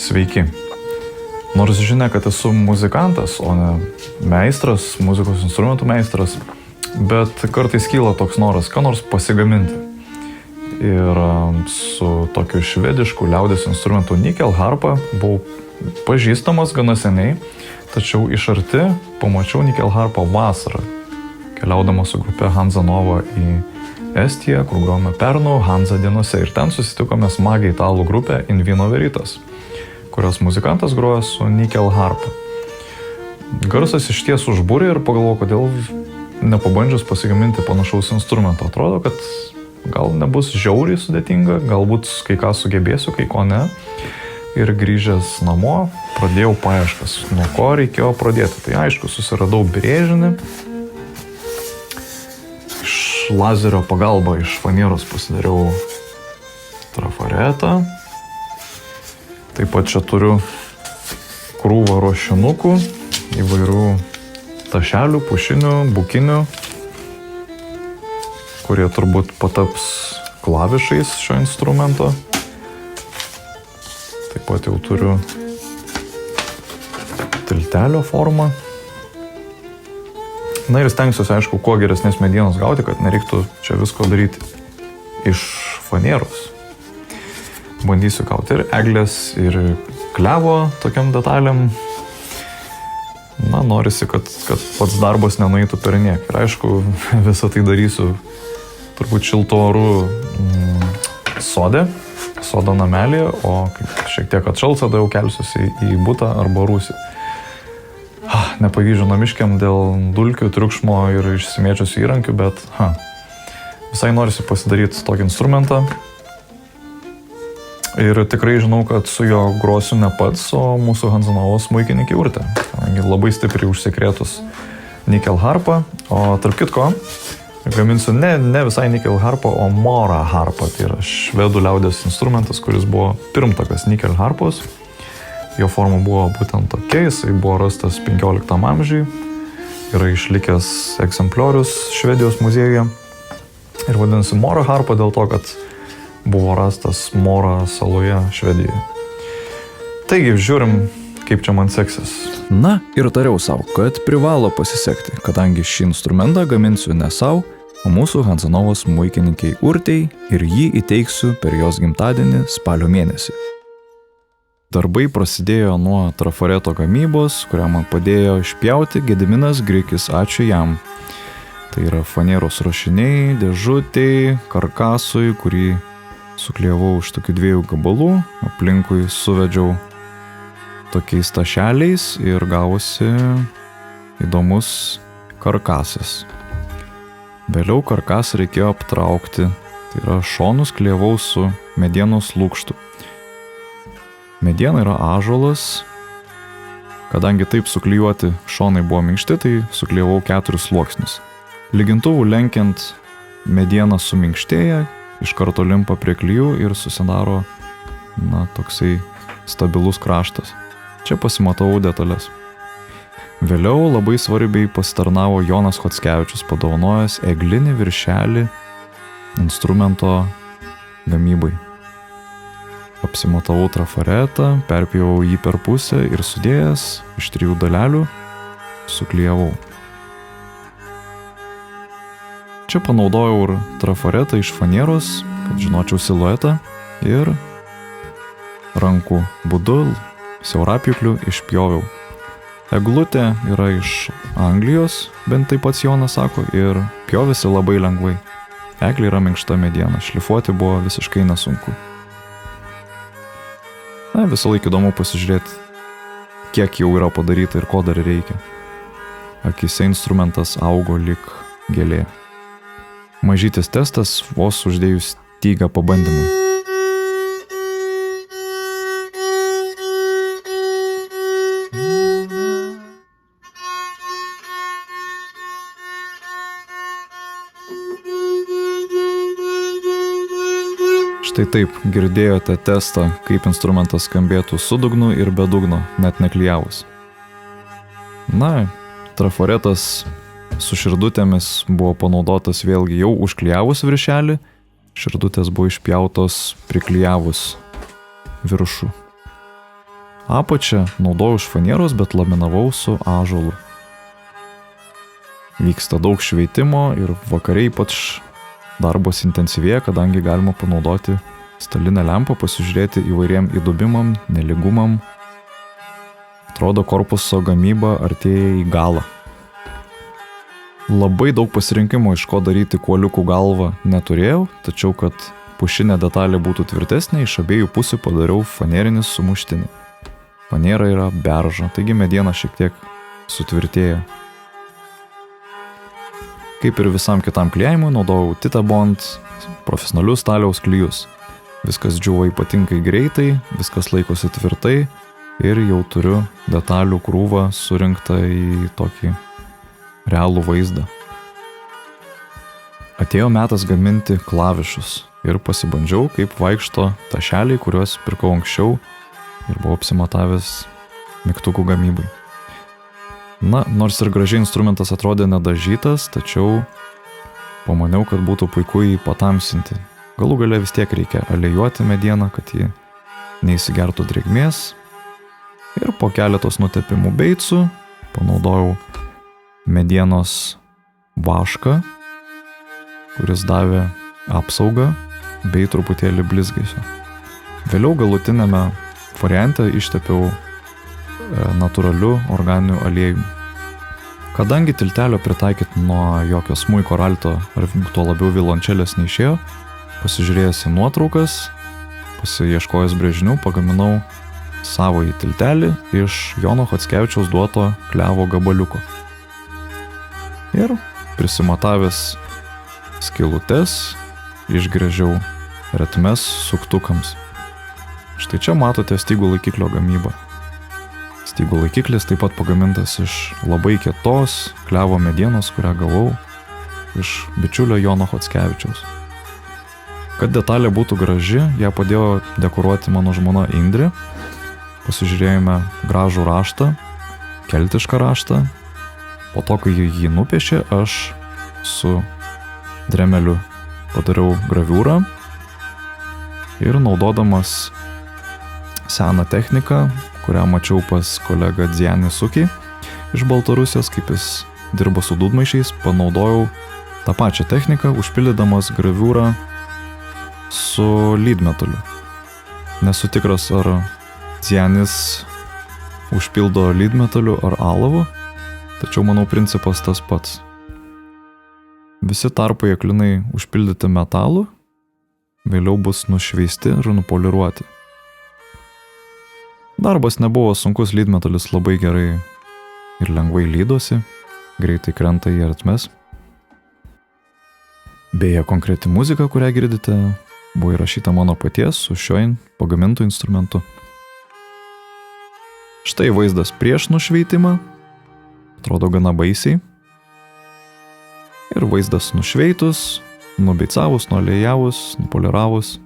Sveiki. Nors žinia, kad esu muzikantas, o ne meistras, muzikos instrumentų meistras, bet kartais kyla toks noras, ką nors pasigaminti. Ir su tokiu švedišku liaudies instrumentu Nickel harpa buvau pažįstamas gana seniai, tačiau iš arti pamačiau Nickel harpą vasarą, keliaudamas su grupe Hansa Nova į Estiją, kur grojome Pernų Hansa dienose. Ir ten susitikome smagią italų grupę In Vino Veritas, kurios muzikantas groja su Nickel harpa. Garsas iš ties užbūrė ir pagalvojau, kodėl nepabandžius pasigaminti panašaus instrumento. Atrodo, kad gal nebus žiauriai sudėtinga, galbūt kai ką sugebėsiu, kai ko ne. Ir grįžęs namo pradėjau paieškas, nuo ko reikėjo pradėti. Tai aišku, susiradau brėžinį. Iš lazerio pagalba iš fanieros pasidariau trafaretą. Taip pat čia turiu krūvą ruošinukų, įvairių tašelių, pušinių, bukinių, kurie turbūt pataps klavišais šio instrumento. Taip pat jau turiu tiltelio formą. Na ir stengsiuosi, aišku, kuo geresnės medienos gauti, kad nereiktų čia visko daryti iš fanieros. Bandysiu gauti ir eglės, ir klevo tokiam detalėm. Na, norisi, kad pats darbas nenueitų per niek. Ir aišku, visą tai darysiu turbūt šiltu oru sodo namelėje, o šiek tiek atšals, tada jau kelsiuosi į butą arba rūsį. Nepavydžiu namiškiam dėl dulkių, triukšmo ir išsimėčiusių įrankių, bet visai norisi pasidaryti tokį instrumentą. Ir tikrai žinau, kad su juo grosiu ne pats, o mūsų Hansa Nova smuikininkė Urtė. Labai stipriai užsikrėtus Nickel harpą, o tarp kitko gaminsiu ne visai Nickel harpą, o Mora harpą. Tai yra švedų liaudies instrumentas, kuris buvo pirmtakas Nickel harpos. Jo forma buvo būtent tokia, jisai buvo rastas 15 amžiui, yra išlikęs egzempliorius Švedijos muziejuje ir vadinasi Mora harpa dėl to, kad buvo rastas Mora saloje Švedijoje. Taigi, žiūrim, kaip čia man seksis. Na, ir tariau savo, kad privalo pasisekti, kadangi šį instrumentą gaminsiu ne savo, o mūsų Hansa Nova smuikininkiai Urtei ir jį įteiksiu per jos gimtadienį spalio mėnesį. Darbai prasidėjo nuo trafareto gamybos, kurią man padėjo išpjauti Gediminas Grikis, ačiū jam. Tai yra fanieros rašiniai, dėžutei, karkasui, kurį suklijavau iš tokių 2 gabalų, aplinkui suvedžiau tokiais tašeliais ir gavosi įdomus karkasas. Vėliau karkasą reikėjo aptraukti, tai yra šonus klijavau su medienos lukštu. Mediena yra ąžuolas, kadangi taip suklijuoti šonai buvo minkšti, tai suklijavau 4 sluoksnius. Lygintuvų lenkiant mediena suminkštėja, iš karto limpa prie klijų ir susidaro, toksai stabilus kraštas. Čia pasimatavau detalės. Vėliau labai svarbiai pasitarnavo Jonas Chockevičius, padovanojęs eglinį viršelį instrumento gamybai. Apsimatavau trafaretą, perpjovau jį per pusę ir sudėjęs iš 3 dalelių suklijavau. Čia panaudojau ir trafaretą iš fanieros, kad žinočiau siluetą, ir rankų būdu siaurapjūkliu išpjoviau. Eglutė yra iš Anglijos, bent taip pats Jonas sako, ir pjovėsi labai lengvai. Eglė yra minkšta mediena, šlifuoti buvo visiškai nesunku. Visą laiką įdomu pasižiūrėti, kiek jau yra padaryta ir ko dar reikia. Akise instrumentas augo lyg gėlė. Mažytis testas vos uždėjus stygą pabandymui. Štai taip girdėjote testą, kaip instrumentas skambėtų su dugnu ir be dugno, net neklijavus. Trafaretas su širdutėmis buvo panaudotas vėlgi jau užklijavus viršelį, širdutės buvo išpjautos priklijavus viršų. Apačią naudojau iš fanieros, bet laminavau su ąžuolu. Vyksta daug šveitimo ir vakariai ypač darbas intensyvėja, kadangi galima panaudoti stalinę lempą, pasižiūrėti įvairiem įdubimam, nelygumam. Atrodo, korpuso gamyba artėja į galą. Labai daug pasirinkimo, iš ko daryti kuoliukų galvą neturėjau, tačiau kad pušinė detalė būtų tvirtesnė, iš abiejų pusių padariau fanerinį sumuštinį. Fanera yra berža, taigi mediena šiek tiek sutvirtėja. Kaip ir visam kitam kliejimui, naudojau Titabond profesionalius staliaus klijus. Viskas džiūva ypatingai greitai, viskas laikosi tvirtai ir jau turiu detalių krūvą surinktą į tokį realų vaizdą. Atėjo metas gaminti klavišus ir pasibandžiau, kaip vaikšto tašeliai, kuriuos pirkau anksčiau ir buvau apsimatavęs mygtukų gamybai. Na, nors ir gražiai instrumentas atrodė nedažytas, tačiau pamaniau, kad būtų puiku jį patamsinti. Galų gale vis tiek reikia alijuoti medieną, kad ji neįsigertų drėgmės. Ir po keletos nutepimų beicų panaudojau medienos vašką, kuris davė apsaugą bei truputėlį blizgesio. Vėliau galutinėme variante ištepiau natūraliu organiniu aliejumi. Kadangi tiltelio pritaikyti nuo jokio smuiko ar alto ar tuo labiau violončelės neišėjo, pasižiūrėjęs į nuotraukas, pasiieškojęs brėžinių, pagaminau savąjį tiltelį iš Jono Chockevičiaus duoto klevo gabaliuko. Ir prisimatavęs skylutes išgręžiau retmes suktukams. Štai čia matote stygų laikiklio gamybą. Stygų laikiklis taip pat pagamintas iš labai kietos klevo medienos, kurią gavau iš bičiulio Jono Chockevičiaus. Kad detalė būtų graži, ją padėjo dekoruoti mano žmona Indrė. Pasižiūrėjome gražų raštą, keltišką raštą. Po to, kai jį nupiešė, aš su dremeliu padariau graviūrą ir naudodamas seną techniką, kurią mačiau pas kolegą Dzianį Sukį iš Baltarusijos, kaip jis dirbo su dūdmaišiais, panaudojau tą pačią techniką, užpildydamas graviūrą su lydmetuliu. Nesu tikras, ar Dzianis užpildo lydmetuliu ar alavu, tačiau manau principas tas pats. Visi tarpai aklinai užpildyti metalu, vėliau bus nušveisti ir nupoliruoti. Darbas nebuvo sunkus, lydmetulis labai gerai ir lengvai lydosi, greitai krenta į ertmes. Beje, konkreti muzika, kurią girdite, buvo įrašyta mano paties su šiuo pagamintu instrumentu. Štai vaizdas prieš nušveitimą, atrodo gana baisiai. Ir vaizdas nušveitus, nubeicavus, nualiejavus, nupoliravus,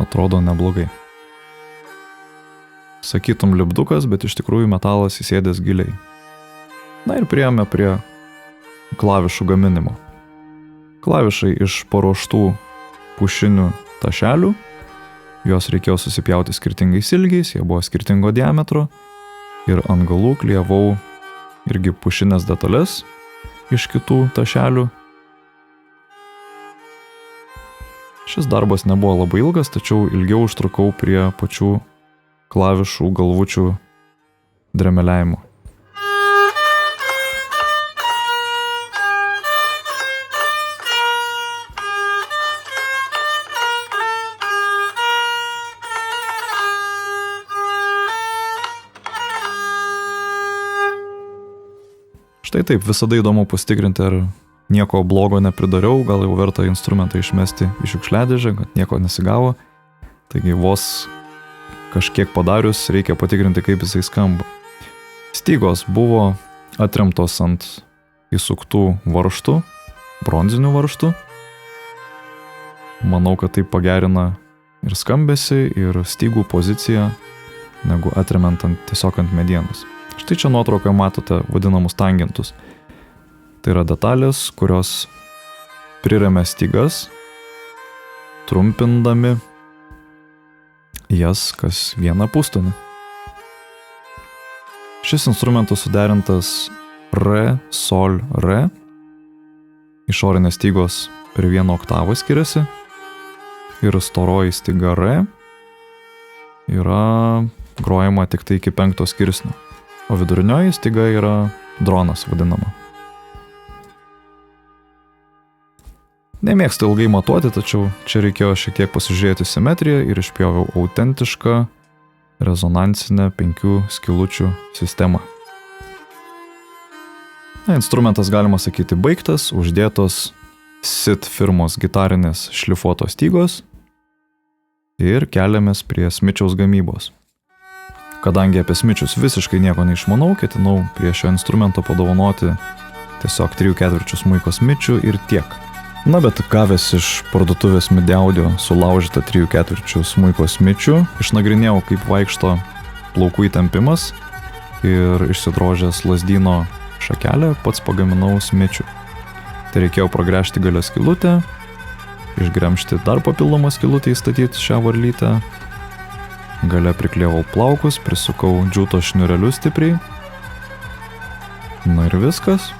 atrodo neblogai. Sakytum lipdukas, bet iš tikrųjų metalas įsėdęs giliai. Na ir priėjome prie klavišų gaminimo. Klavišai iš paruoštų pušinių tašelių, juos reikėjo susipjauti skirtingais ilgiais, jie buvo skirtingo diametro ir ant galų klijavau irgi pušinės detalės iš kitų tašelių. Šis darbas nebuvo labai ilgas, tačiau ilgiau užtrukau prie pačių klavišų galvučių dremeliavimo. Štai taip, visada įdomu pasitikrinti, ar nieko blogo nepridariau, gal jau verta instrumentą išmesti į šiukšliadėžę, kad nieko nesigavo. Taigi vos kažkiek padarius, reikia patikrinti, kaip jisai skamba. Stygos buvo atremtos ant įsuktų varžtų, bronzinių varžtų. Manau, kad tai pagerina ir skambesį, ir stygų poziciją, negu atremiant tiesiog ant medienos. Štai čia nuotraukoje matote vadinamus tangentus. Tai yra detalės, kurios priremia stygas, trumpindami jas kas vieną pustonį. Šis instrumentas suderintas re, sol, re. Išorinės stygos per 1 oktavą skiriasi ir storoji styga re yra grojama tik tai iki 5 skirsnio, o vidurinioji styga yra dronas vadinama. Nemėgstu ilgai matuoti, tačiau čia reikėjo šiek tiek pasižiūrėti simetriją ir išpjoviau autentišką rezonansinę 5 skylučių sistemą. Instrumentas galima sakyti baigtas, uždėtos SIT firmos gitarinės šlifuotos stygos ir keliamės prie smičiaus gamybos. Kadangi apie smičius visiškai nieko neišmanau, ketinau prie šio instrumento padovanoti tiesiog 3/4 smuiko smičių ir tiek. Na, bet gavęs iš parduotuvės MIDI Audio sulaužytą 3/4 smuiko smičių, išnagrinėjau, kaip vaikšto plaukų įtempimas ir išsidrožęs lazdyno šakelę pats pagaminau smičių. Tai reikėjo pragręžti gale skylutę, išgremžti dar papildomą skylutę įstatyti šią varlytę, gale priklijavau plaukus, prisukau džiūto šniurelius stipriai. Na ir viskas.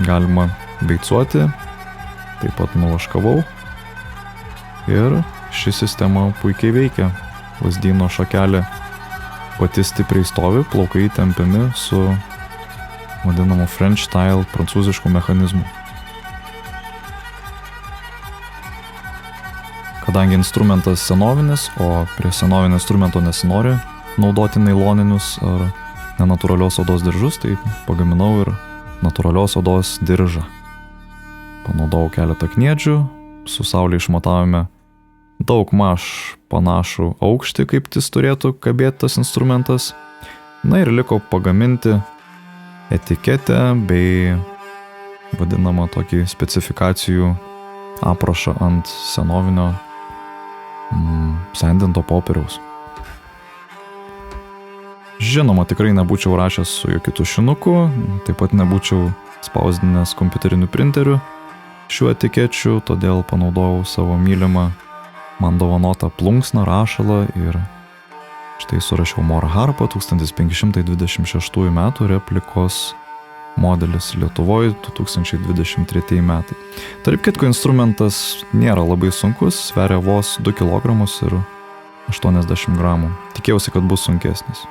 Galima beicuoti, taip pat nuvaškavau. Ir ši sistema puikiai veikia. Lazdyno šakelė pati stipriai stovi, plaukai tempiami su vadinamu French style prancūzišku mechanizmu. Kadangi instrumentas senovinis, o prie senovinio instrumento nesinori naudoti nailoninius ar nenatūralios odos diržus, tai pagaminau ir natūralios odos diržą. Panaudojau keletą kniedžių, su saulė išmatavome daug maž panašų aukštį, kaip jis turėtų kabėti tas instrumentas. Na ir liko pagaminti etiketę bei vadinamą tokį specifikacijų aprašą ant senovinio sendinto popieriaus. Žinoma, tikrai nebūčiau rašęs su jokiu tušinuku, taip pat nebūčiau spausdinęs kompiuteriniu printeriu šiuo etikečiu, todėl panaudojau savo mylimą man dovanotą plunksną, rašalą ir štai surašiau Mor Harpo 1526 metų replikos modelis Lietuvoje 2023 metai. Tarp kitko, instrumentas nėra labai sunkus, sveria vos 2 kg ir 80 gramų. Tikėjausi, kad bus sunkesnis.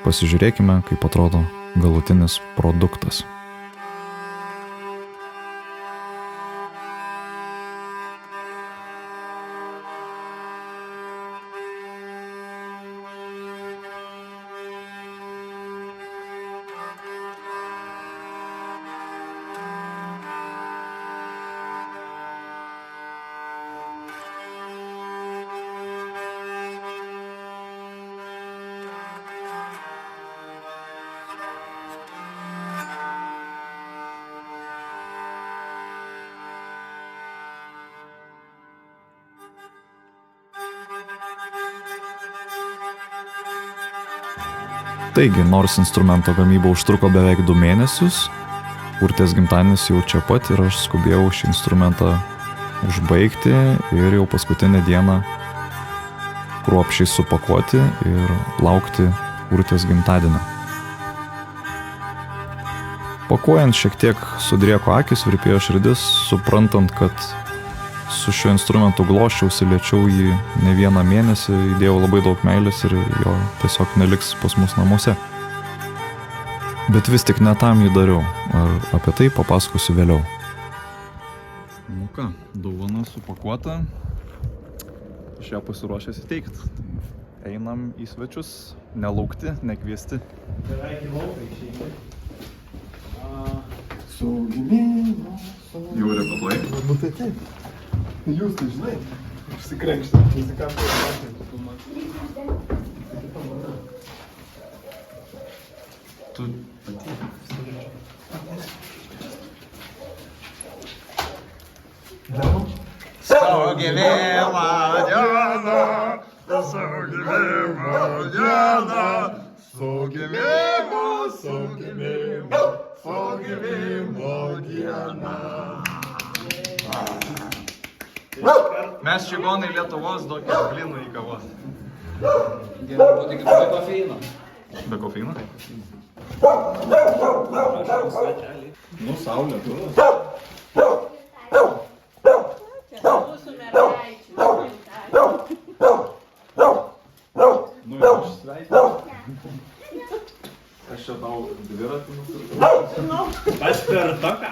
Pasižiūrėkime, kaip atrodo galutinis produktas. Taigi, nors instrumento gamyba užtruko beveik 2 mėnesius, Urtės gimtadienis jau čia pat ir aš skubėjau šį instrumentą užbaigti ir jau paskutinę dieną kruopščiai supakuoti ir laukti Urtės gimtadienio. Pakuojant šiek tiek sudrėko akis, virpėjo širdis, suprantant, kad su šiuo instrumentu gloščiausi, liečiau jį ne vieną mėnesį, įdėjau labai daug meilės ir jo tiesiog neliks pas mus namuose. Bet vis tik ne tam jį dariau, ar apie tai papasakosiu vėliau. Nu ką, dovana supakuota, aš ją pasiruošęs įteikti. Tai einam į svečius, nelaukti, nekviesti. Beveik į lauką išeini. Jau repetuoji? Nu tai taip. Jūs tai žinai, išsikrenkštė, muzikantai Tu pati. Saugyvėma diena, saugyvėma diena, saugyvėma, saugyvėma, saugyvėma diena. Mes čigonai Lietuvos, duokit blynų į kavos. Gerai, būtų tik be kofeino. Be kofeino? Nu, saulė, tu. Mūsų mergaičių. Nu, aš sveikinu. Aš čia tau dviratį nusirgau. Aš per toką.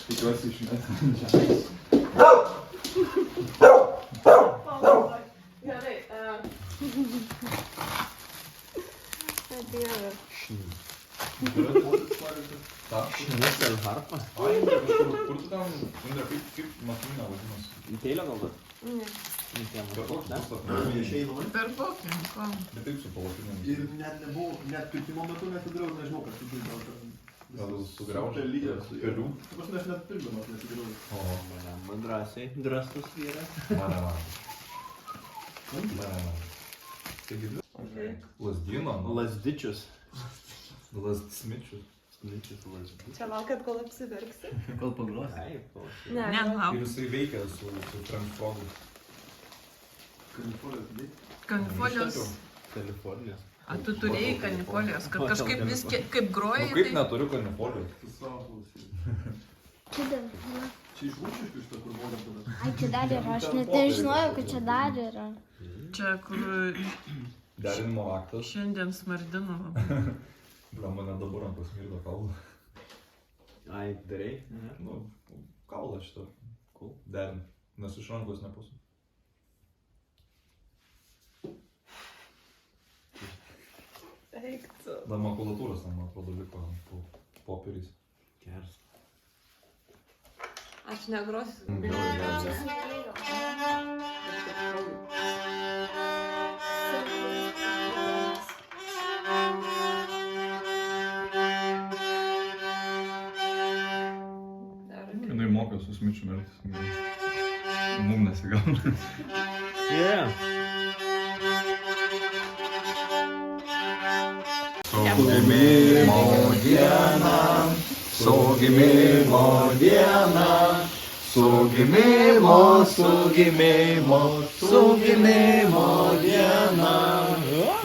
Tikiuosi išmesti. Gerai. Dieve. Nesel harpa. Ai, kur tu ten, kaip mašina vadinasi? Į teilę galbūt? Ne. Per kokį puslapį? Išeinu. Per kokį? Ko? Bet taip su palapinėm. Ir net nebuvo, net pirkimo metu nesidariau, nežinau, kas tu gal ten. Gal sugriaužė Pelytės. pelių? Tu pas aš net pirkdamas nesidariau. O, Man drąsiai, drąsus vyras. mane. Taigi, lasdyno, nu. Lasdičius. Lasdsmičius. Smičius lasdičius. Čia laukiat, kol apsiverksi? Kol pagros? Ai, kol. Ne, Ir jisai veikia su transfrogu. Kalifornijos dėk. Kanifolijos. Kalifornijos. A tu turėjai kanifolijos, kad kažkaip vis kaip grojai, Nu kaip neturiu kanifolijos? Tu savo klausy. Čia dar. Čia iš Lūkšiškių šitą, kur buvo tada. Ai, čia dar yra. Aš net nežinojau, kad čia dar yra. čia kur Derinimo aktas. šiandien smardino. Bля, mane dabar ant pasmirdo kaulą. Ai, darai? Nu, kaulą šitą. Cool. Derint. Nes iš rankos nepasu. Eik tu. Da makulatūros ten, man atrodo, liko po popieriais. Geras. Aš negrosiu. Čia smėlio. Jinai moka su smičiu meltis. Mum nesigauna. Yeah. Sugimimo diena, sugimimo diena, sugimimo, sugimimo, sugimimo diena.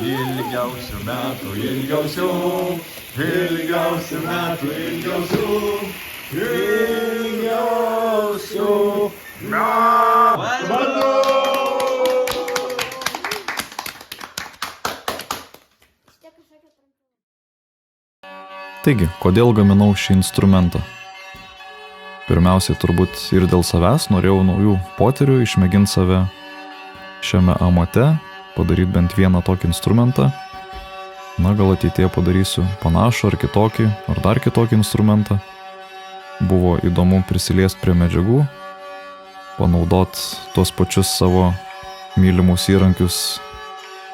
Ilgiausių metų, ilgiausių, ilgiausių metų, ilgiausių, ilgiausių metų. Taigi, kodėl gaminau šį instrumentą? Pirmiausiai turbūt ir dėl savęs norėjau naujų potyrių, išmėginti save šiame amate, padaryti bent vieną tokį instrumentą. Na, gal ateityje padarysiu panašų ar kitokį, ar dar kitokį instrumentą. Buvo įdomu prisiliesti prie medžiagų, panaudoti tuos pačius savo mylimus įrankius,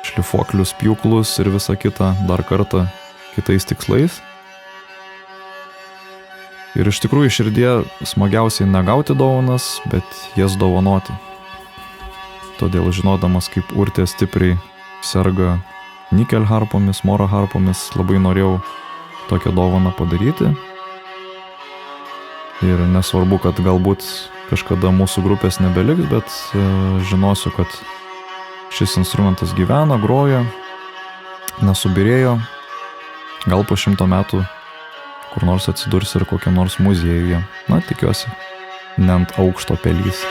šlifuoklius, pjūklus ir visą kitą dar kartą kitais tikslais. Ir iš tikrųjų širdie smagiausiai negauti dovanas, bet jas dovanoti. Todėl žinodamas, kaip Urtė stipriai serga nikel harpomis, moro harpomis, labai norėjau tokią dovaną padaryti. Ir nesvarbu, kad galbūt kažkada mūsų grupės nebeliks, bet žinosiu, kad šis instrumentas gyvena, groja, nesubirėjo, gal po 100 metų kur nors atsidurs ir kokiam nors muziejuje. Na, tikiuosi, ne ant aukšto pelys.